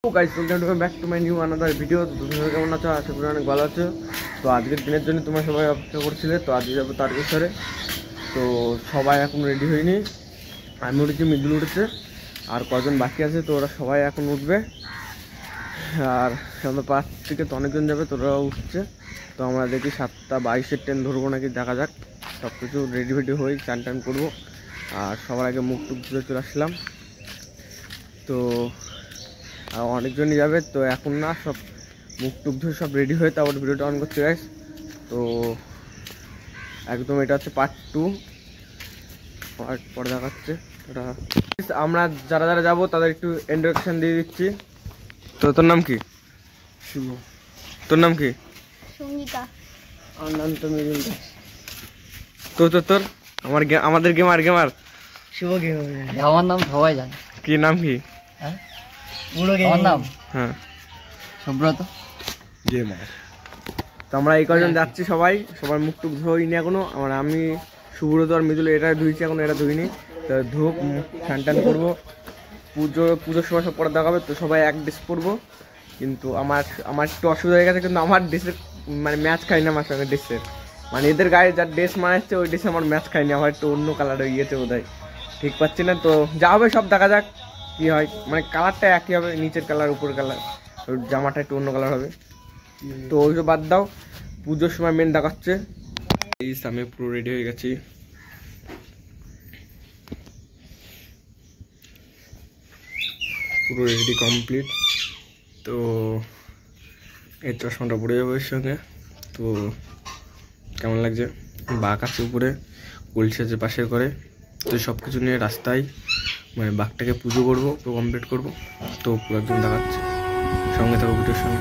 Guys welcome back to my new another video. তোমরা কেমন আছো? আশা করি অনেক ভালো আছো। তো আজকের দিনের জন্য তোমরা সবাই অপেক্ষা করছিলে। তো আজকে যাবো তারকেশ্বরে। তো সবাই এখন রেডি হয়নি, আমি উঠেছি, মৃদুল উঠেছে, আর কজন বাকি আছে। তো ওরা সবাই এখন উঠবে, আর আমাদের পাশ থেকে তো অনেকজন যাবে, তো ওরাও উঠছে। তো আমরা দেখি 7:22 ট্রেন ধরবো নাকি, দেখা যাক। সব কিছু রেডি ফেডি হয়ে চান টান করবো, আর সবার আগে মুখ টুক ধুয়ে চলে আসলাম। তো আর অনেকজনই যাবে, তো এখন না সব মুখ টুক ধুয়ে সব রেডি হয়ে তারপর ভিডিওটা অন করতে গাইস। তো একদম এটা হচ্ছে পার্ট 2, পরে দেখাচ্ছে। ওটা আমরা যারা যারা যাবো তাদের একটু ইন্ট্রোডাকশন দিয়ে দিচ্ছি। তো তোর নাম কি? শুভ। তোর নাম কি? সঙ্গীতা। আমার নাম তো মৃদুল। তো তোর আমাদের গেমার শুভ গেমার। আমার নাম সবাই জানে। কি নাম কি? আমার নাম হ্যাঁ সুব্রত গেমার। তো আমরা এই কজন যাচ্ছি, সবার মুখ টুক ধুইনি এখনো। আমি সুব্রত আর মৃদুল এটা ধুইছি, এখন এটা ধুইনি। তো ধুপ ঠান টান করবো, পুজোর সময় সব পরে দেখাবে। তো সবাই এক ড্রেস পরবো, কিন্তু আমার একটু অসুবিধা হয়ে গেছে, কিন্তু আমার ড্রেসের মানে ম্যাচ খাই না আমার সঙ্গে ড্রেসের। মানে এদের গায়ে যার ড্রেস মানাচ্ছে ওই ড্রেসে আমার ম্যাচ খাইনি, আমার একটু অন্য কালার হয়ে গিয়েছে বোধহয়, ঠিক পাচ্ছি না। তো যা হবে সব দেখা যাক কি হয়। মানে কালারটা একই হবে, নিচের কালার উপর কালার, জামাটা একটু অন্য কালার হবে। তো ওইসব বাদ দাও, পুজোর সময় মেন দেখাচ্ছে। আমি পুরো রেডি হয়ে গেছি, পুরো রেডি কমপ্লিট। তো এই চশমাটা পড়ে যাবো এর সঙ্গে। তো কেমন লাগছে? বাঘ আছে উপরে, কলসি আছে পাশের করে। তো সব কিছু নিয়ে রাস্তায় মানে বাঘটাকে পুজো করবো, পুরো কমপ্লিট করবো। তো পুরো একদম দেখাচ্ছে, সঙ্গে থাকো ভিডিওর সঙ্গে।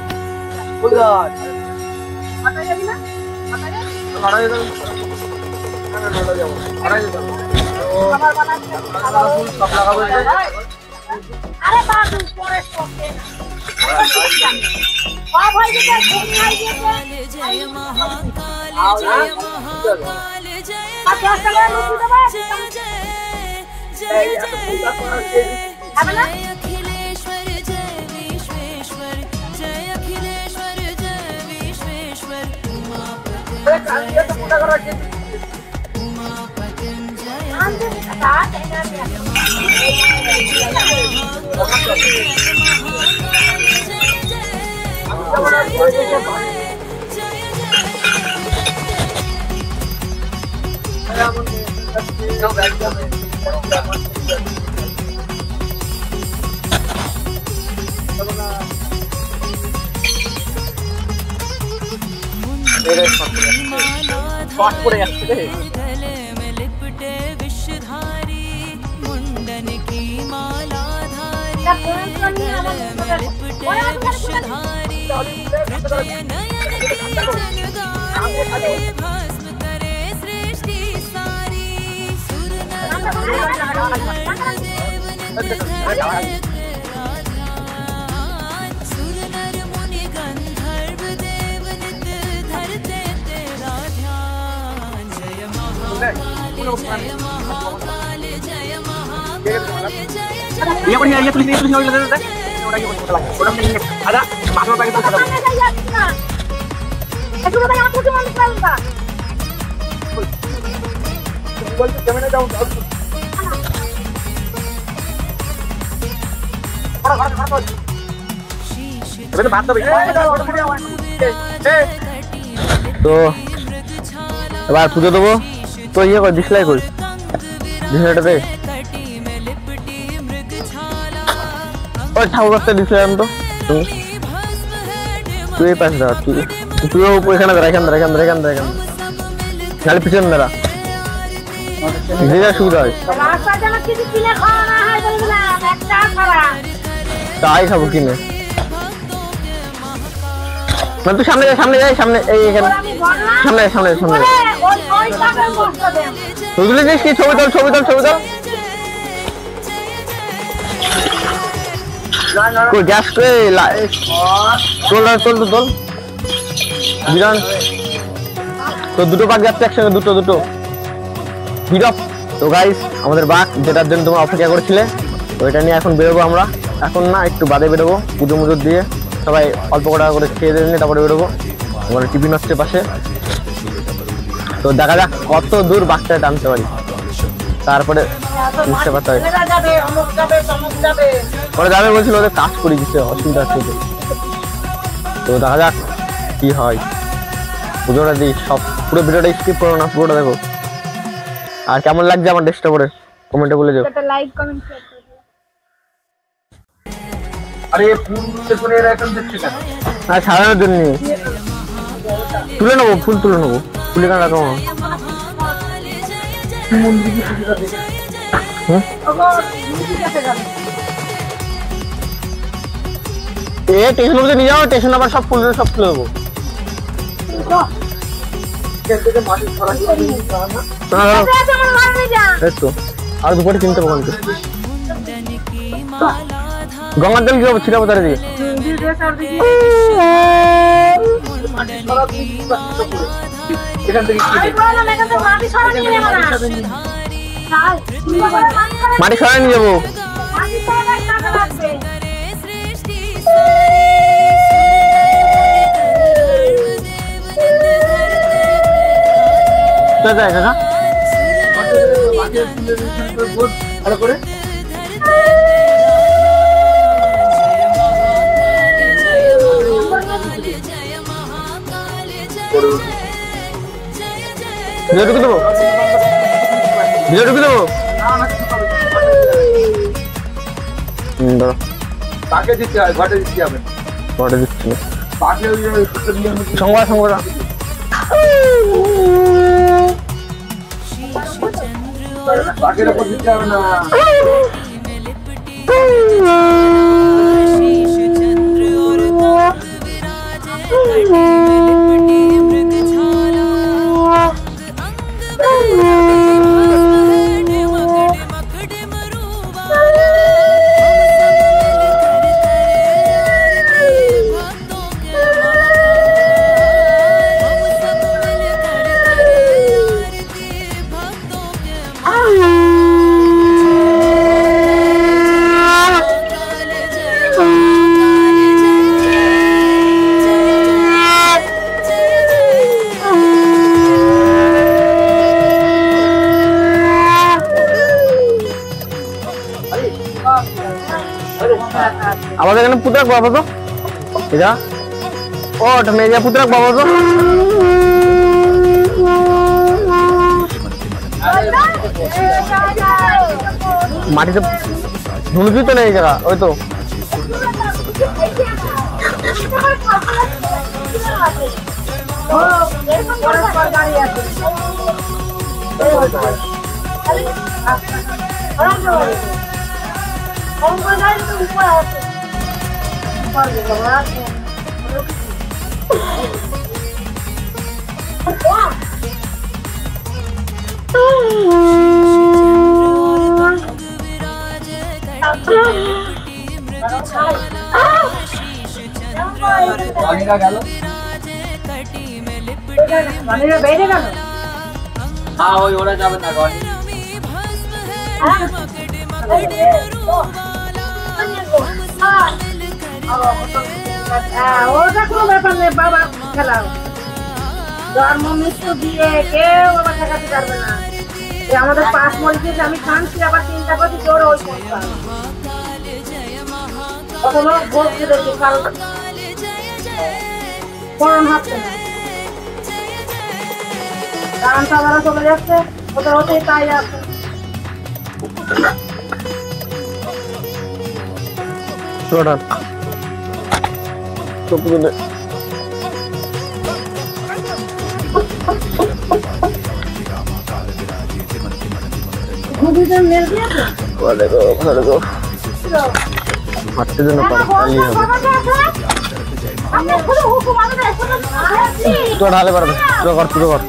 তো এবার পুজো দেবো। তো ইয়ে কর, ডিসলাই করি, ডিসলাইটাতে ওই ঠাকুর রাস্তায় ডিসলাই আনতো। তুই এই পাশে দাঁড়া, তুইও এখানে দাঁড়া, খালি পিছনে দাঁড়া, যেটা সুবিধা হয় তাই খাবো কিনে। তুই সামনে যাই, এই এখানে সামনে ওইগুলো জিনিস কি? ছবি তোল গ্যাস করে তোল বিরান। তো দুটো বাঘ যাচ্ছে একসঙ্গে, দুটো ভিড়। তো গাইস আমাদের বাঘ যেটার জন্য তোমরা অপেক্ষা করছিলে, ওইটা নিয়ে এখন বেরোবো আমরা। এখন না, একটু বাদে বেরোবো, পুজো মুজো দিয়ে সবাই অল্প করে খেয়ে দিয়ে নিয়ে তারপরে বেরোবো। আমার টিফিন হচ্ছে পাশে, তো দেখা যাক কত দূর বাচ্চাটা টানতে পারি, তারপরে বুঝতে পারতে হয়। ওরা যাবে বলছিল, ওদের কাজ করি দিচ্ছে, অসুবিধা হচ্ছে তো। তো দেখা যাক কি হয়। পুজোটা দিই, সব পুরো ভিডিওটা স্কিপ করো না, পুরোটা দেখো। আর কেমন লাগছে আমার ড্রেসটা পরে কমেন্টে বলে যাও। লাইক কমেন্ট শেয়ার করে দিও। আরে ফুল করে এখন দেখছি কেন? হ্যাঁ, সাজানোর জন্য তুলে নেবো, ফুল তুলে নেবো, ফুলে কেন রাখবো? স্টেশন অব্দি নিয়ে যাও, স্টেশন আবার সব ফুল সব তুলে দেবো। আর দুপুরে কিনতে পাবো গঙ্গার জল কি হবো, ছিটাবো তারা দিয়ে। মাটি সরাই নিয়ে যাবো। ভালো করে ঢুকে দেবো, ঢুকে দেবো। তাকে দিতে হয়, ঘটে দিতে হবে, ঘটে দিচ্ছি সংবাদ সংবাদ। বাকির উপর দিতে হবে না। আমাদের এখানে পুতরাক বাবা তো এটা, ও ওটা মেজা পুতরাক বাবা তো। মাটিতে ধুলবি তো নেই জায়গা, ওই তো ওরা যাবে না। ওটা কোনো ব্যাপার নেই, বাবা খেলাও জন্ম মৃত্যু দিয়ে কেউ বাবা ঠেকাতে পারবে না। আমাদের পাঁচ মরিচে আমি খানছি, আবার চিন্তা করছি তোর ওই কোনো বলতে দেখি কারণ করণ হচ্ছে না, গান সাধারণ চলে যাচ্ছে, ওদের হতেই তাই আছে। হাঁটতে জন্য ঢালে পারবে, কর।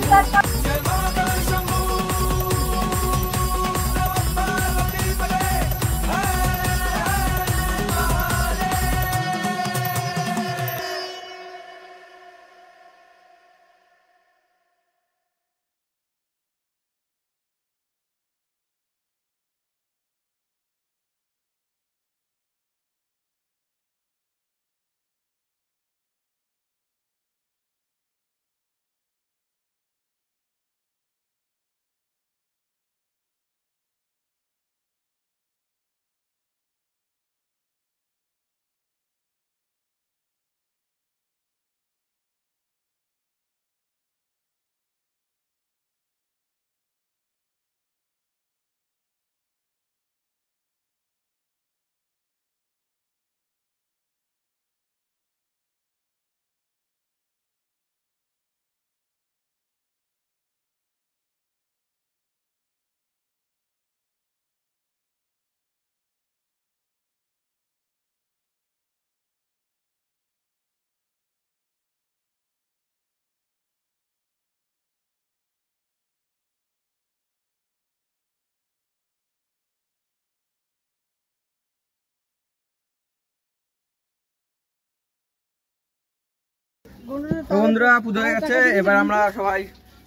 তো বন্ধুরা পুজো হয়ে গেছে, এবার আমরা সবাই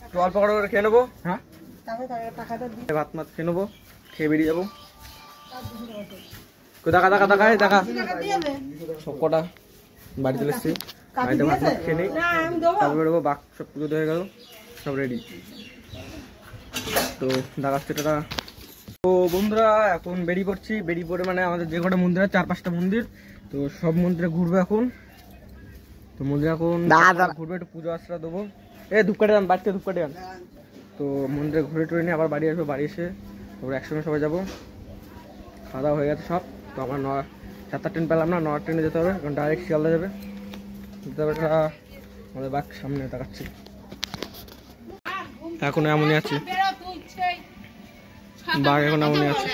একটু অল্প করে খেয়ে নেবো। হ্যাঁ ভাত মাত খেয়ে নেবো, খেয়ে বেরিয়ে যাবো। দেখা দেখা দেখায় দেখা সব কটা বাড়ি চলে এসছি, বাড়িতে ভাত মাত খেয়ে নেই, তারপর বেরোবো। বাক সব পুজো হয়ে গেল, সব রেডি। তো দেখাচ্ছে টাটা। তো বন্ধুরা এখন বেরিয়ে পড়ছি, বেরিয়ে পড়ে মানে আমাদের যে কটা মন্দির আছে 4-5টা মন্দির, তো সব মন্দিরে ঘুরবো এখন। তো মন্দিরে এখন ঘুরবো, একটু পুজো আশ্রা দেবো। ধূপকাঠি আন, বাড়িতে ধূপকাঠি আন। তো মন্দিরে ঘুরে টুরে নিয়ে আবার বাড়ি আসবো, বাড়ি এসে তারপর একসঙ্গে সবাই যাবো। খাওয়া দাওয়া হয়ে গেছে সব। তো আমার 7টা ট্রেন পেলাম না, 9টা ট্রেনে যেতে হবে, কারণ ডাইরেক্ট শিয়ালদা যাবে। আমাদের বাক সামনে তাকাচ্ছি, এখন এমনই আছি, বাঘ এখন এমনই আছে।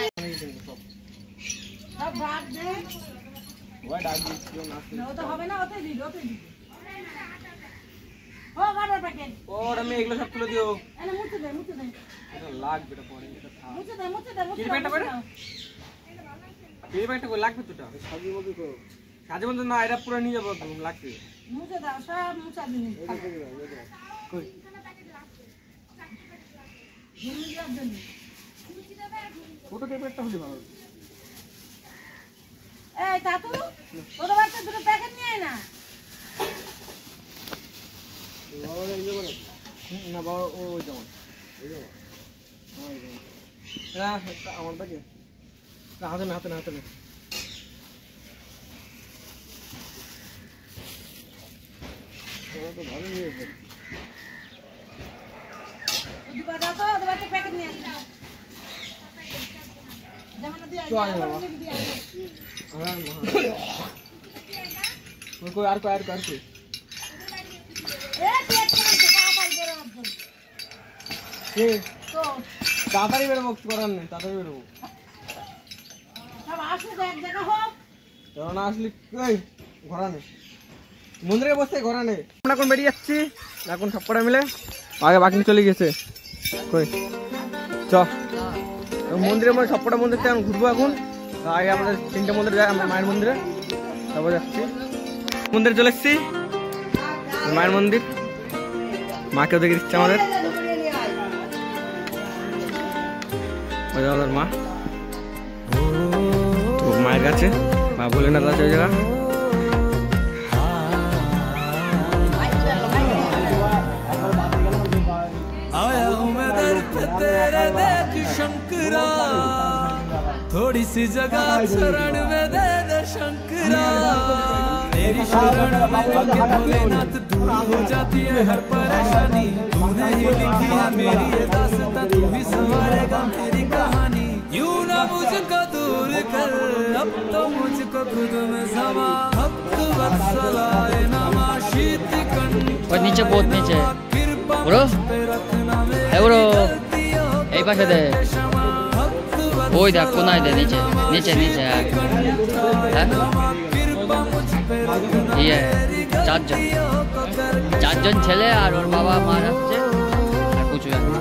এগুলো সব তুলে দিও, লাগবে লাগবে তো সাজে মধ্যে না, এটা পুরো নিয়ে যাবো, লাগবে। ছোট টেপেরটা হলে ভালো। এই কাকু ওর বাচ্চা দুটো প্যাকেট নিয়ে আয় না। না বাবা ওই যেমন আমার ব্যাগে হাতে না হাতে না হাতে না। ভালো নিয়েছে, প্যাকেট নিয়ে আসবে। আর কই তাড়াতাড়ি বেরোবো, কিছু করার নেই, তাড়াতাড়ি বেরোবো। না আসলে ঘোরা নেই, মন্দিরে বসে ঘোরা নেই। আমরা এখন বেরিয়ে যাচ্ছি, এখন সব কটা মিলে। আগে বাকি চলে গেছে কই চ মন্দিরের মধ্যে, সবকটা মন্দির থেকে ঘুরবো এখন। আগে আমাদের 3টে মন্দির যায়, আমরা মায়ের মন্দিরে, তারপর যাচ্ছি। মন্দিরে চলে এসছি, মায়ের মন্দির, মাকেও দেখে দিচ্ছে আমাদের। মা মায়ের কাছে, মা বলে না আছে ওই জায়গা। आया हूँ मैं दर पे तेरे देख शंकरा, थोड़ी सी जगह शरण में दे दे शंकरा। तेरी शरण में आके भोलेनाथ दूर हो जाती है हर परेशानी। तूने ही लिखी है मेरी ये दास्तां, तू ही संवारेगा मेरी कहानी। यूं ना मुझको दूर कर, अब तो मुझको खुद में समा। भक्त वत्सलाय नमः शीत कंठ। और नीचे बहुत नीचे ब्रो, है ब्रो, এই পাশে দে, ওই দেখ কোনায় দে, নিচে নিচে নিচে। হ্যাঁ ইয়ে চারজন ছেলে আর ওর বাবা মা যাচ্ছে, আর কিছু জানি না।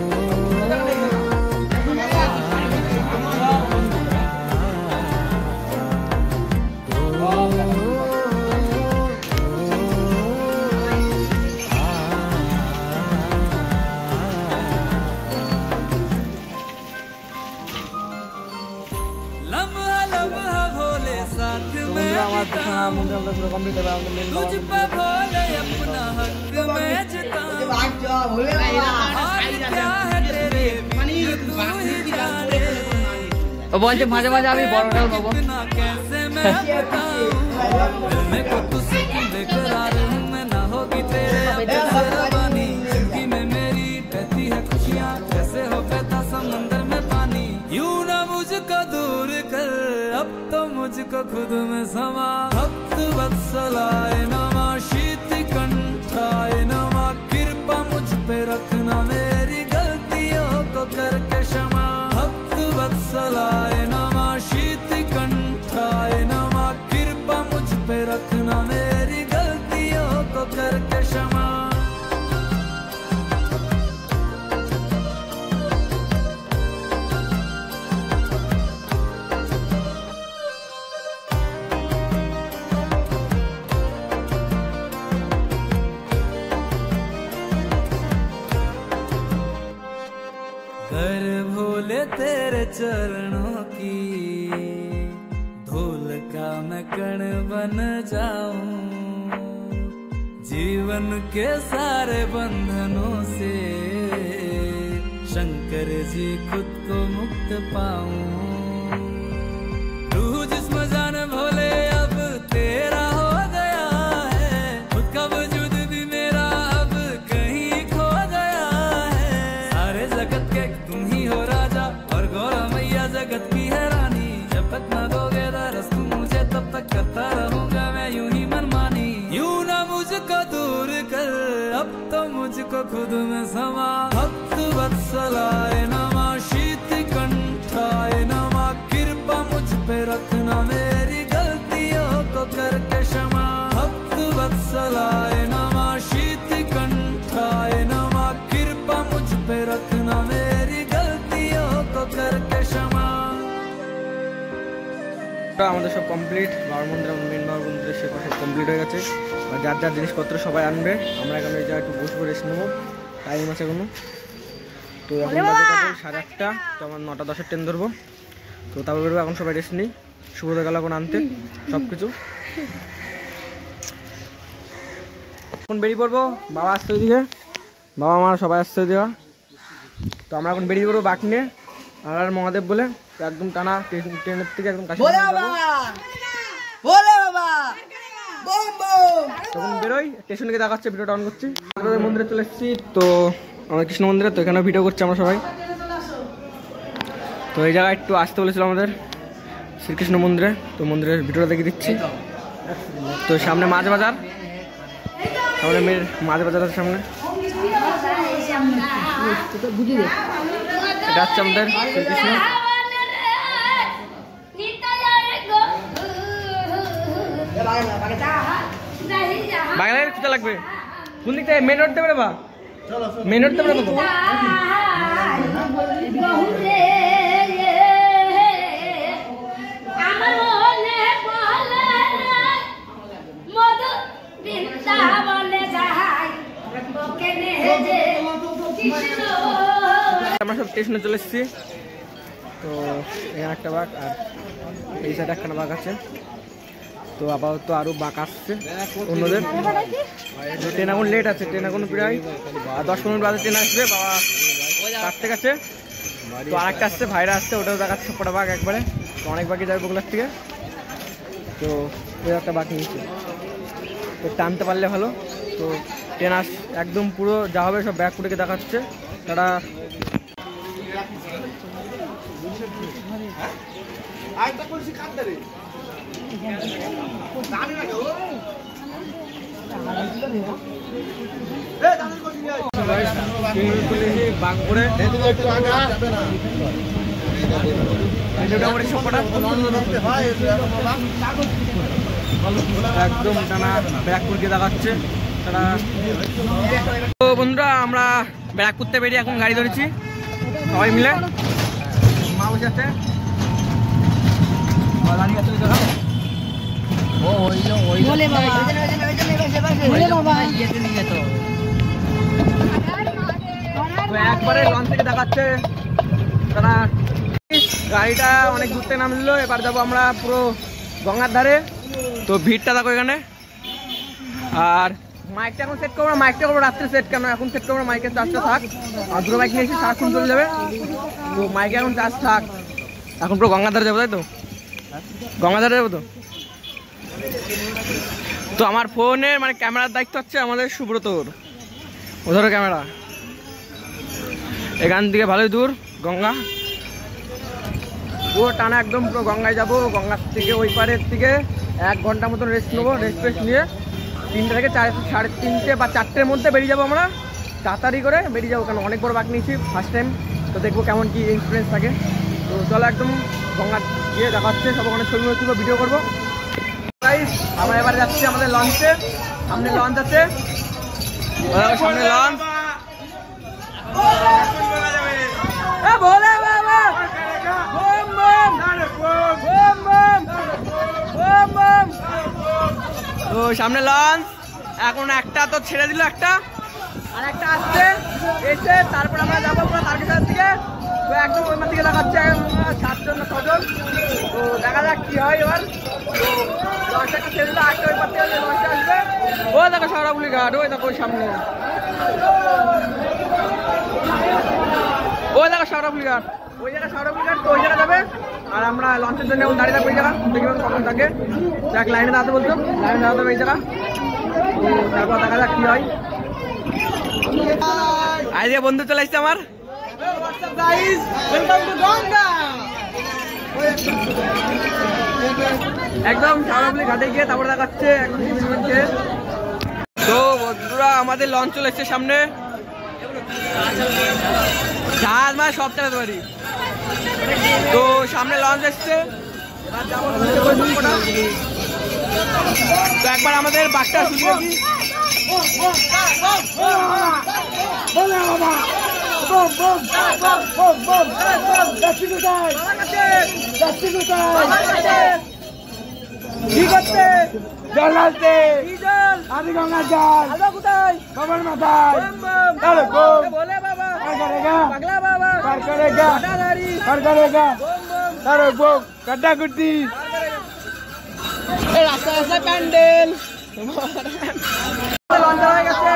तुझ पे भोले अपना हक में जताऊं, क्या है तेरे वीर तू ही जाने। ও বলছে মাঝে মাঝে আমি বড়টাও নেবো। इतना कैसे मैं बताऊं, मैं को तुझसे क्यों बेकरार हूं, मैं ना होगी तेरे बेसरबानी। जिंदगी में मेरी बहती है खुशियां, जैसे हो बहता समंदर में पानी। यूं ना मुझको दूर कर, अब तो मुझको खुद में समा। भक्त वत्सलाय नमः शीत कंठाय नमः। कृपा मुझ पे रखना, मेरी गलतियों को करके क्षमा। भक्त वत्सलाय नमः शीत कंठाय नमः। कृपा मुझ पे रखना, मेरी गलतियों को करके क्षमा। चरणों की, धूल का मैं कण बन जाऊं, जीवन के सारे बंधनों से शंकर जी खुद को मुक्त पाऊं। तू जिस्म जान भोले अब तेरा हो गया है, खुद का वजूद भी मेरा अब कहीं खो गया है। सारे जगत के तुम ही हो राजा और गौरा मैया जगत की है रानी, जब तक न दोगे दरस तुम मुझे तब तक करता रहूंगा मैं यूं ही मनमानी। यूं ना मुझको दूर कर, अब तो मुझको खुद में समा। भक्त वत्सलाय नमः, शीत कंठाय नमः, कृपा मुझ पे रखना मेरी गलतियों को करके क्षमा। भक्त वत्सलाय नमः, शीत कंठाय नमः, कृपा मुझ पे रखना मेरी गलतियों को करके क्षमा। আমাদের সব কমপ্লিট, বাবার মন্দির মেন বাবার মন্দিরে সেটা সব কমপ্লিট হয়ে গেছে। আর যার যার জিনিসপত্র সবাই আনবে, আমরা এখন এই জায়গায় একটু বসবো, রেস্ট নেবো, টাইম আছে এখনো। তো এখন বাজে 8:30, তো আমার 9:10 ট্রেন ধরবো। তো তারপর বেরোবো, এখন সবাই রেস্ট নিই। সুবোধ গেল এখন আনতে সব কিছু, এখন বেরিয়ে পড়বো। বাবা আসছে ওইদিকে, বাবা মা সবাই আসছে ওইদিকে। তো আমরা এখন বেরিয়ে পড়বো বাক নিয়ে, আর মহাদেব বলে একদম টানা ট্রেনের থেকে একদম কাছে তখন বেরোই। স্টেশন থেকে দেখাচ্ছে, ভিডিওটা অন করছি। মন্দিরে চলে এসেছি, তো আমাদের কৃষ্ণ মন্দিরে, তো এখানে ভিডিও করছি আমরা সবাই। তো এই জায়গায় একটু আসতে বলেছিল আমাদের শ্রীকৃষ্ণ মন্দিরে, তো মন্দিরের ভিডিওটা দেখে দিচ্ছি। তো সামনে মাছ বাজার, সামনে মেয়ের মাছ বাজার আছে সামনে, এটা হচ্ছে আমাদের শ্রীকৃষ্ণ। বাংলায় কোথায় লাগবে, কোন দিক থেকে মেন রোড দেবে বা মেন রোড দেবে তো? আমরা সব স্টেশনে চলে এসেছি। তো এখানে একটা বাঘ আর এই সাইডে একটা বাঘ আছে। তো আপাতত আরো বাঘ আসছে অন্যদের। ট্রেন এখন লেট আছে, ট্রেন এখন প্রায় 10-15 মিনিট বাদে ট্রেন আসবে। বাবা কাটতে গেছে, তো আরেকটা আসছে, ভাইরা আসছে, ওটাও দেখাচ্ছে সবকটা বাঘ একবারে। তো অনেক বাকি যাবে বগুলার থেকে। তো ওই একটা বাঘ নিয়েছে, তো টানতে পারলে ভালো। তো ট্রেন একদম পুরো যা হবে সব ব্যাগ কুটেকে দেখাচ্ছে তারা। একদম টানা ব্যারাকপুর গিয়ে দেখাচ্ছে তারা। তো বন্ধুরা আমরা ব্যারাকপুর থেকে বেরিয়ে এখন গাড়ি ধরেছি সবাই মিলে। মা বসে আছে, একবারে লঞ্চ থেকে দেখাচ্ছে তারা। গাড়িটা অনেক দূর থেকে নামলো, এবার যাবো আমরা পুরো গঙ্গার ধারে। তো ভিড়টা দেখো এখানে। আর মাইকটা এখন সেট করবো না, মাইকটা করবো রাত্রে সেট, কেন এখন সেট করবো না, মাইকের চার্জটা থাক। আর দুটো বাইক নিয়েছি, সারাক্ষণ চলে যাবে। তো মাইকে এখন চার্জ থাক, এখন পুরো গঙ্গার ধারে যাবো, তাই তো? গঙ্গার ধারে যাবো তো। তো আমার ফোনের মানে ক্যামেরার দায়িত্ব হচ্ছে আমাদের সুব্রতর, ও ধরো ক্যামেরা। এখান থেকে ভালোই দূর গঙ্গা, পুরো টানা একদম পুরো গঙ্গায় যাবো। গঙ্গার থেকে ওই পারের থেকে 1 ঘন্টা মতন রেস্ট নেবো। রেস্ট নিয়ে 3টে থেকে 3:30 বা 4টের মধ্যে বেরিয়ে যাবো আমরা, তাড়াতাড়ি করে বেরিয়ে যাবো, কারণ অনেক বড় বাঘ নিয়েছি ফার্স্ট টাইম। তো দেখবো কেমন কি এক্সপিরিয়েন্স থাকে। তো চলো একদম গঙ্গা গিয়ে দেখা হচ্ছে, সব ওখানে ছবি তুলবো, ভিডিও করবো। আমরা এবারে যাচ্ছি আমাদের লঞ্চে, সামনে লঞ্চ আছে, সামনে লঞ্চ। তো সামনে লঞ্চ, এখন একটা তো ছেড়ে দিল, একটা আর একটা আসছে, এসে তারপর আমরা যাবো পুরো তারকেশ্বর থেকে তো একদম ওই দিকে দেখাচ্ছে 7জন না 6জন। তো দেখা যাক কি হয় এবার। তো লঞ্চটা ছেড়ে দিলে আসতে ওই পাশে লঞ্চটা আসবে। ও দেখো সারাবুলি ঘাট, ওই দেখো ওই সামনে, ওই দেখো সারাবুলি ঘাট, ওই জায়গা সারাবুলি ঘাট। তো ওই জায়গা যাবে আর আমরা লঞ্চের জন্য এখন দাঁড়িয়ে থাকবো এই জায়গা। দেখবেন কখন থাকে, এক লাইনে দাঁড়াতে বলতো, লাইনে দাঁড়াতে হবে এই জায়গা। তো তারপর দেখা যাক কি হয়। আজ বন্ধু চলে আসছে আমার, একদম সারাবুলি ঘাটে গিয়ে তারপর দেখাচ্ছে এখন। তো বন্ধুরা আমাদের লঞ্চ চলে এসছে সামনে, জাহাজ মানে সব চালাতে পারি। তো সামনে লঞ্চ এসছে, তো একবার আমাদের বাঘটা শুনিয়ে দিই। কি করছে? জল ঢালতে। আদি গঙ্গার জল। আলো কোথায়? বাবার মাথায়। বলে বাবা। পাগলা বাবা। কার করেগা? কার করেগা? তারে বক কাটা কুটি। এই রাস্তা রাস্তা প্যান্ডেল। লঞ্চ হয়ে গেছে।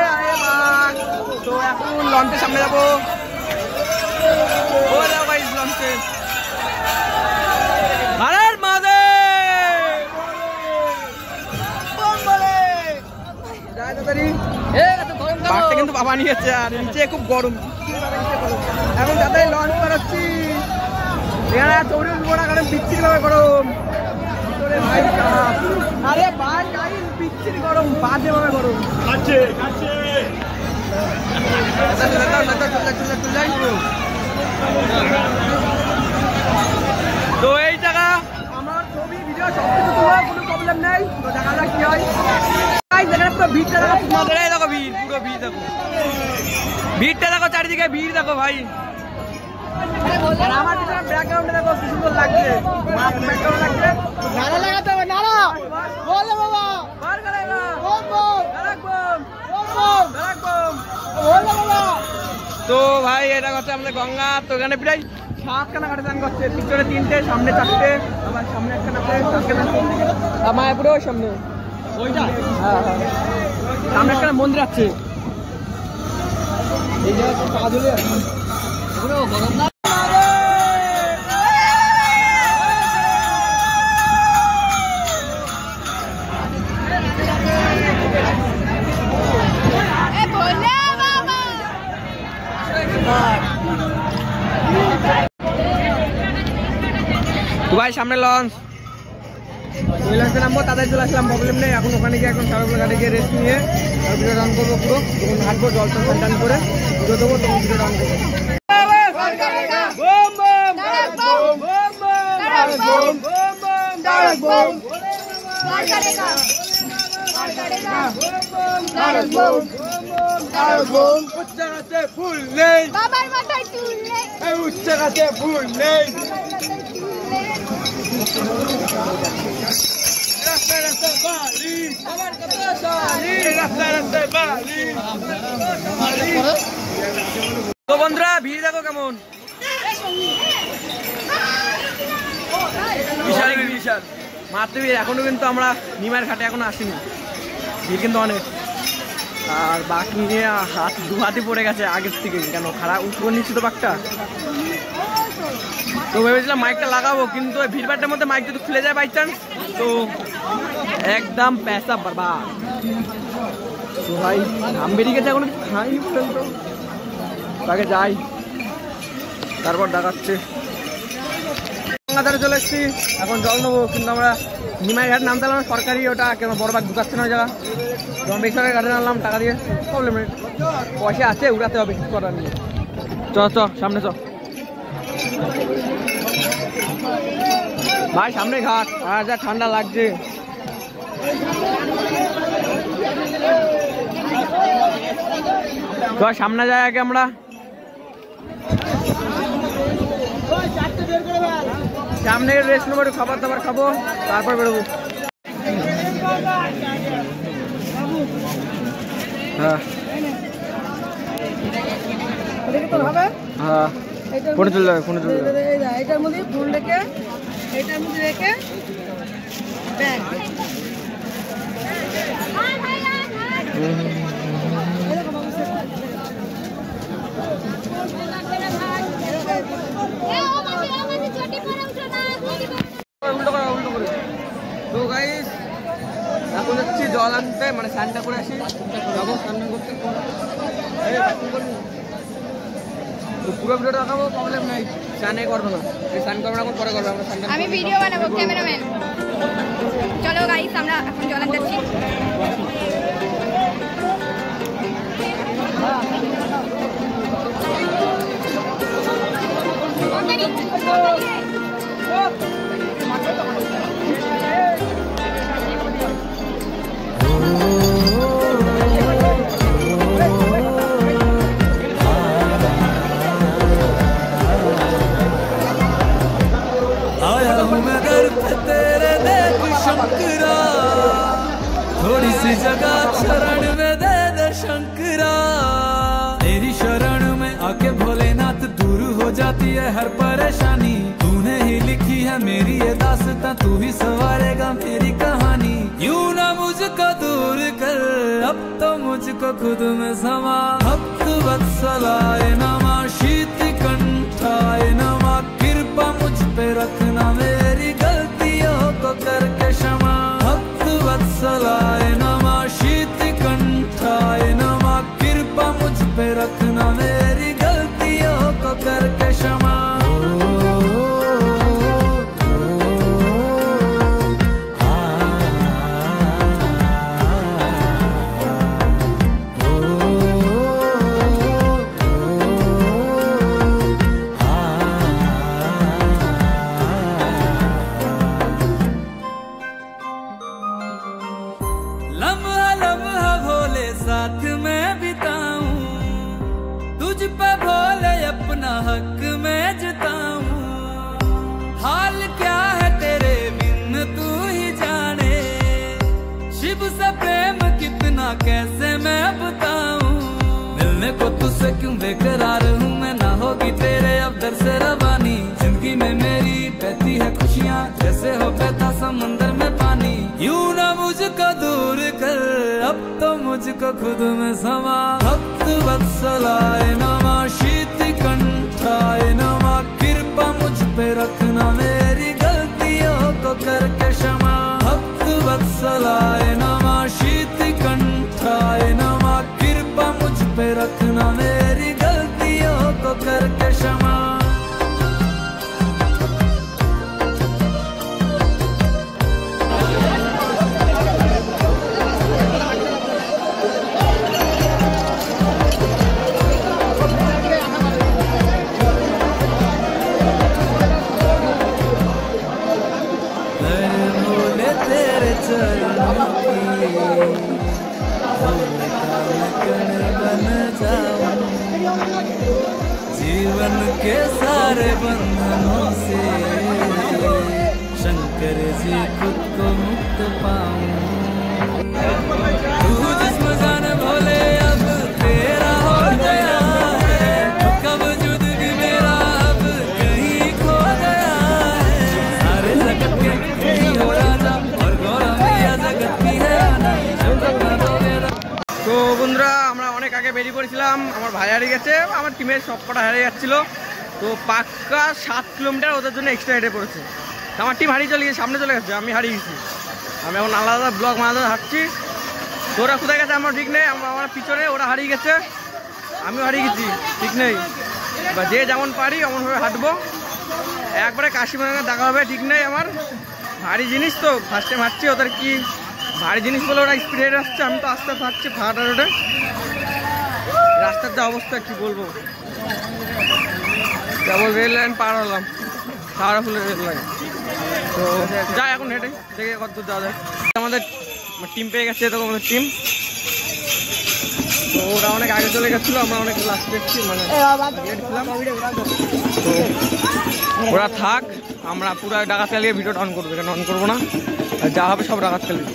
তো এখন লঞ্চের সামনে যাবো। ও যাও গাইস লঞ্চে। আরে মাদে বাঘটা কিন্তু বাবা নিয়েছে আর নিচে খুব গরম। এখন যাতে লঞ্চ করাচ্ছি এখানে চৌড়ি উঠবো না, কারণ বিচ্ছিরি ভাবে গরম। আরে বাঘ গাইল বিচ্ছিরি গরম, বাজে ভাবে গরম। তো এই জায়গা আমার ছবি ভিডিও সবকিছু তোমার কোনো প্রবলেম নেই। তো দেখা যাক কি হয়। ভিড়টা দেখো, তোমাদের দেখো ভিড়, পুরো ভিড় দেখো, ভিড়টা দেখো, চারিদিকে ভিড় দেখো ভাই। আর আমার পিছনে ব্যাকগ্রাউন্ডে দেখো কি সুন্দর লাগছে, ব্যাকগ্রাউন্ড লাগছে। নারা লাগাতে হবে, নারা বলে বাবা বার করেগা বম বম নারাক বম বম বম নারাক বম বলে বাবা। তো ভাই এটা হচ্ছে আমাদের গঙ্গা। তো এখানে প্রায় 7খানা ঘাটে স্নান করছে, পিছনে 3টে, সামনে 4টে, আবার সামনে একখানা আছে, আর মায়াপুরে ওই সামনে ওইটা। হ্যাঁ হ্যাঁ, সামনে একটা মন্দির আছে। এই জায়গা কাজ হলে পুরো গরম না। তো ভাই সামনে লঞ্চ, ওই লঞ্চে নামবো, তাদের চলে আসলাম, প্রবলেম নেই। এখন ওখানে গিয়ে এখন সারাবুলি ঘাটে গিয়ে রেস্ট নিয়ে ভিডিও রান করবো পুরো। তখন হাঁটবো, জল টল টান করে ভিডিও দেবো, তখন ভিডিও রান করবো। ফুল নেই বাবার মাথায়, চুল নেই উচ্চে গাছে, ফুল নেই রাস্তায় রাস্তায় বাড়ি, আমার কথা জানি, রাস্তায় রাস্তায় বাড়ি। তো বন্ধুরা ভিড় দেখো কেমন, বিশাল বিশাল মাত্র ভিড়। এখনো কিন্তু আমরা নিমার ঘাটে এখনো আসিনি, ভিড় কিন্তু অনেক। আর বাঘ নিয়ে দু হাতে পড়ে গেছে আগের থেকে, কেন খারাপ উঠবো নিচ্ছি তো বাঘটা। তো ভেবেছিলাম মাইকটা লাগাবো, কিন্তু ভিড় ভাড়টার মধ্যে মাইক যদি খুলে যায় বাই চান্স, তো একদম पैसा बर्बाद। তো ভাই ঘাম বেরিয়ে গেছে, এখন খাইনি পর্যন্ত, তাকে যাই তারপর দেখাচ্ছে। গঙ্গাধারে চলে এসেছি, এখন জল নেবো, কিন্তু আমরা নিমাই ঘাট নামতে নামলাম সরকারি, ওটা কেন বড় বাঘ ঢুকাচ্ছে না ওই জায়গা। যখন বেসরকারি ঘাটে নামলাম টাকা দিয়ে, প্রবলেম নেই, পয়সা আছে, উড়াতে হবে, কিছু করার নেই। চ চ সামনে চ ভাই, সামনে ঘাট। আর যা ঠান্ডা লাগছে, তো সামনে যাই আগে আমরা। সামনে রেস্ট নেবো, খাবার দাবার খাবো, তারপর বেরোবো। হ্যাঁ হ্যাঁ ফোনে চলে যাবে, ফোনে চলে যাবে। এটার মধ্যে ফোন রেখে, এটার মধ্যে রেখে ব্যাগ। তো গাইস এখন যাচ্ছি জল আনতে, মানে স্নানটা করে আসি, যাবো স্নান করতে। তো পুরো ভিডিওটা দেখাবো, প্রবলেম নাই, স্নানে করবো না, স্নান করবো না, এখন পরে করবো আমরা স্নান। আমি ভিডিও বানাবো, ক্যামেরাম্যান। চলো গাইস আমরা এখন জল আনতে যাচ্ছি। आया हूँ मैं घर पे तेरे देख शंकरा, थोड़ी सी जगह शरण में दे दे शंकरा। तेरी शरण में आके भोलेनाथ दूर हो जाती है हर परेशानी। तूने ही लिखी है मेरी ये दास्तां, तू ही संवारेगा मेरी कहानी। यूं ना मुझको दूर कर, अब तो मुझको खुद में समा। भक्त वत्सलाय नमः, शीत कंठाय नमः, कृपा मुझ पे रखना, मेरी गलतियों को करके क्षमा। भक्त वत्सलाय नमः, शीत कंठाय नमः, कृपा मुझ पे रखना, मेरी गलतियों को करके क्षमा। लम्हा लम्हा भोले साथ में बिताऊं, तुझ पे भोले अपना हक में जताऊं। हाल क्या है तेरे बिन तू ही जाने, शिव से प्रेम कितना कैसे मैं बताऊं। मिलने को तुझसे क्यों बेकरार हूँ मैं, ना होगी तेरे अब दर से रवानी। जिंदगी में मेरी बहती है खुशियाँ, जैसे हो बहता समंदर में पानी। यूं ना मुझको दूर कर, अब तो मुझको खुद में समा। भक्त वत्सलाय नमः, शीत कंठाय नमः, कृपा मुझ पे रखना, मेरी गलतियों को करके क्षमा। भक्त वत्सलाय नमः, शीत कंठाय नमः, कृपा मुझ पे रखना, मेरी गलतियों को करके क्षमा। तेरे चरणों की बन जाऊं, जीवन के सारे बंधनों से शंकर जी खुद को मुक्त पाऊं। तू जिस्म जाने भोले अब तेरा हो गया है, कब जुद भी मेरा अब कहीं खो गया है। सारे जगत के यही हो राजा, और गौरा मैया जगत की है रानी। তো বন্ধুরা আমরা অনেক আগে বেরিয়ে পড়েছিলাম, আমার ভাই হারিয়ে গেছে, আমার টিমের সব কটা হারিয়ে যাচ্ছিলো। তো পাক্কা 7 কিলোমিটার ওদের জন্য এক্সট্রা হেঁটে পড়েছে। আমার টিম হারিয়ে চলে গেছে, সামনে চলে গেছে, আমি হারিয়ে গেছি। আমি এখন আলাদা আলাদা ব্লক মালাদা হাঁটছি। তো ওরা কোথায় গেছে আমার ঠিক নেই, আমার পিছনে ওরা হারিয়ে গেছে, আমিও হারিয়ে গেছি, ঠিক নেই। বা যে যেমন পারি এমনভাবে হাঁটবো, একবারে কাশিমাঙ্গা দেখা হবে ঠিক নেই। আমার ভারী জিনিস তো ফার্স্ট টাইম হাঁটছি, ওদের কি ভারী জিনিস বলে ওরা স্পিডে আসছে, আমি তো আস্তে আস্তে হাঁটছি ফাটা রোডে। রাস্তার যা অবস্থা কি বলবো, কেবল রেল লাইন পার হলাম, সারা ফুলের রেল লাইন। তো যাই এখন হেঁটে দেখে কত দূর যাওয়া যায়। আমাদের টিম পেয়ে গেছে, তখন আমাদের টিম। তো ওরা অনেক আগে চলে গেছিলো, আমরা অনেক লাস্ট দেখছি, মানে তো ওরা থাক, আমরা পুরো ডাকাত চালিয়ে ভিডিওটা অন করবো, কেন অন করবো না, যা হবে সব ডাকাত চালিয়ে।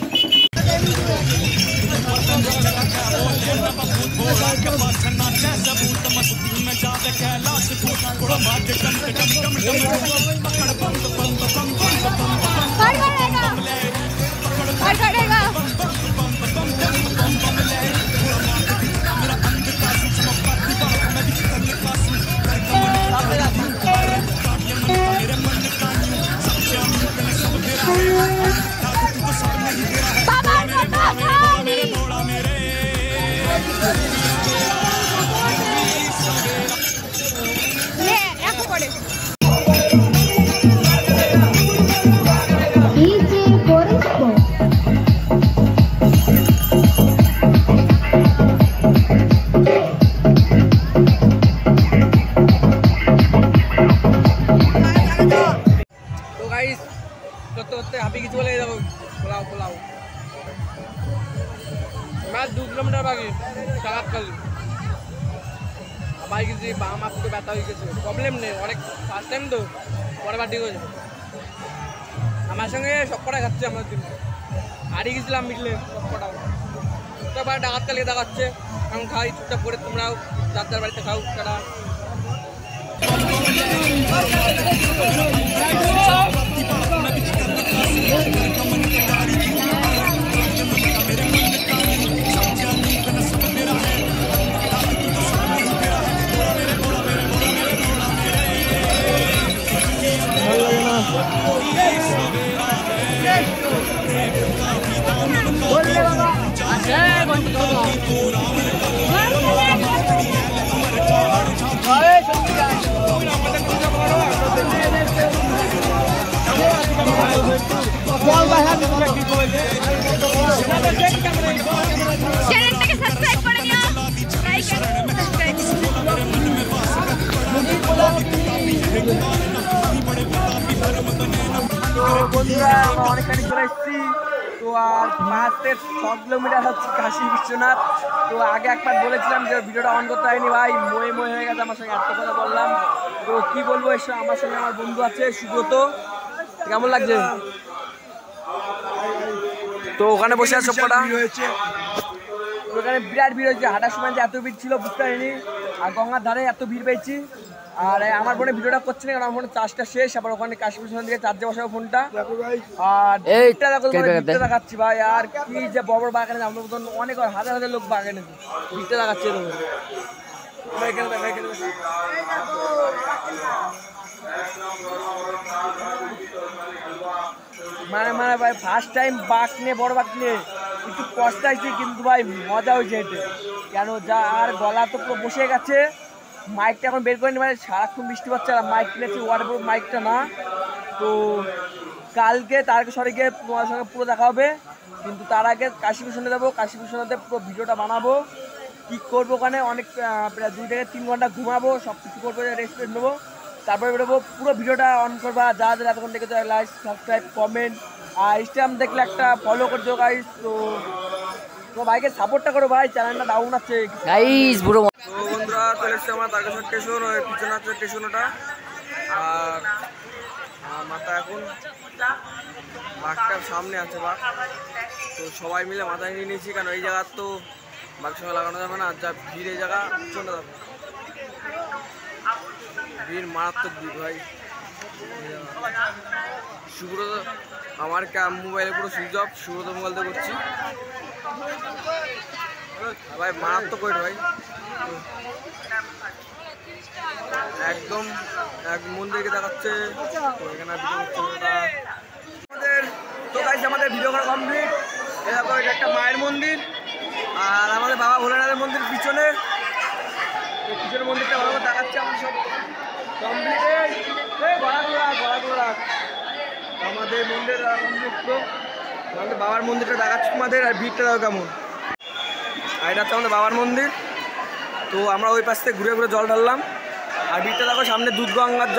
করতে হাঁপি কিছু বলে যাবো পোলাও পোলাও মাছ 2 কিলোমিটার বাকি চালাত কাল বাইক গেছি বাম হাতে ব্যথা হয়ে গেছে প্রবলেম নেই অনেক ফার্স্ট টাইম তো পরে বার ঠিক হয়ে যাবে আমার সঙ্গে সব কটা খাচ্ছে আমার দিন হারিয়ে গেছিলাম মিটলে সব কটাও তারপরে ডাকাত কালকে দেখাচ্ছে এখন খাই চুপচাপ করে তোমরাও যার যার বাড়িতে খাও তারা চ্যানেলটাকে সাবস্ক্রাইব করে নিও লাইক এন্ড সাবস্ক্রাইব তো বন্ধুরা আমরা অনেকখানি চলে এসেছি তো আর 5 কিলোমিটার হচ্ছে কাশী বিশ্বনাথ তো আগে একবার বলেছিলাম যে ভিডিওটা অন করতে হয়নি ভাই মই হয়ে গেছে আমার সঙ্গে এত কথা বললাম তো কি বলবো এসে আমার সঙ্গে আমার বন্ধু আছে সুব্রত কেমন লাগছে তো ওখানে বসে আছে সবকটা ওখানে বিরাট ভিড় হয়েছে হাঁটার সময় যে এত ভিড় ছিল বুঝতে পারিনি আর গঙ্গার ধারে এত ভিড় পেয়েছি আর আমার ফোনে ভিডিওটা করছি না কারণ আমার ফোনে চার্জটা শেষ আবার ওখানে কাশী বিশ্বনাথ দিকে চার্জে বসাবো ফোনটা আর এইটা দেখো ভিড়টা দেখাচ্ছি ভাই আর কি যে বড় বড় বাগানে আমার মতন অনেক হাজার হাজার লোক বাগানে ভিড়টা দেখাচ্ছে মানে ভাই ফার্স্ট টাইম বাঘ নিয়ে বড় বাঘ নিয়ে একটু পস্তাইছি কিন্তু ভাই মজা হয়েছে হেঁটে কেন যা আর গলা তো পুরো বসে গেছে মাইকটা এখন বের করে নি মানে সারাক্ষণ বৃষ্টি পাচ্ছে আর মাইক কিনেছি ওয়াটারপ্রুফ মাইকটা না তো কালকে তারকেশ্বরে গিয়ে তোমার সঙ্গে পুরো দেখা হবে কিন্তু তার আগে কাশী বিশ্বনাথে যাবো কাশী বিশ্বনাথে পুরো ভিডিওটা বানাবো কী করবো ওখানে অনেক প্রায় 2 থেকে 3 ঘন্টা ঘুমাবো সব কিছু করবো রেস্ট নেবো তারপরে বেরোবো পুরো ভিডিওটা অন করবা যা যা এতক্ষণ দেখে লাইক সাবস্ক্রাইব কমেন্ট আর ইনস্টাগ্রাম দেখলে একটা ফলো করে দিও গাইস তো ভাইকে সাপোর্টটা করো ভাই চ্যানেলটা ডাউন আছে গাইস পুরো তো বন্ধুরা চলে এসছে আমার তারকেশ্বর স্টেশন ওই পিছনে আছে স্টেশনটা আর মাথা এখন বাঘটার সামনে আছে বাঘ তো সবাই মিলে মাথায় নিয়ে নিয়েছি কারণ এই জায়গার তো বাঘের সঙ্গে লাগানো যাবে না আর যা ভিড় এই জায়গা চলে যাবে ভিড় মারাত্মক ভিড় ভাই সুব্রত আমার মোবাইলে পুরো সুইচ অফ সুব্রত মোবাইলতে করছি ভাই মারাত্মক ওয়েট ভাই একদম এক মন্দিরকে দেখাচ্ছে তো এখানে তো গাইস আমাদের ভিডিও করা কমপ্লিট এরকম একটা মায়ের মন্দির আর আমাদের বাবা ভোলেনাথের মন্দির পিছনে পিছনের মন্দিরটা ভালো দেখাচ্ছে আমার সব কমপ্লিট আমাদের মন্দির আমাদের বাবার মন্দিরটা দেখাচ্ছে আমাদের আর ভিড়টা দাও কেমন আর এটা হচ্ছে আমাদের বাবার মন্দির তো আমরা ওই পাশ থেকে ঘুরে ঘুরে জল ঢাললাম আর ভিড়টা দেখো সামনে দুধ গঙ্গার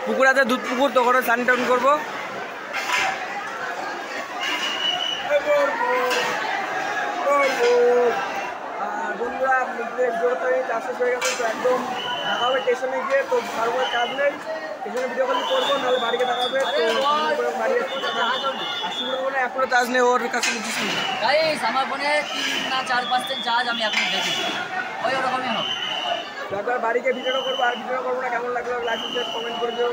পুকুর আছে দুধ পুকুর তো ওখানে স্নান টান করবো আর বন্ধুরা চাষ হয়ে গেছে তো একদম দেখা হবে স্টেশনে গিয়ে তো কারো কাজ নেই স্টেশনে ভিডিও কল করবো নাহলে বাড়িকে দেখা হবে তো বাড়ি এখনো চার্জ নেই ওর কাছে গাইস আমার ফোনে 3 না 4-5 দিন চার্জ আমি এখন দেখি ওই রকমই হবে তারপর বাড়িকে ভিডিও করবো আর ভিডিও করবো না, কেমন লাগলো লাইক কমেন্ট করে দিও।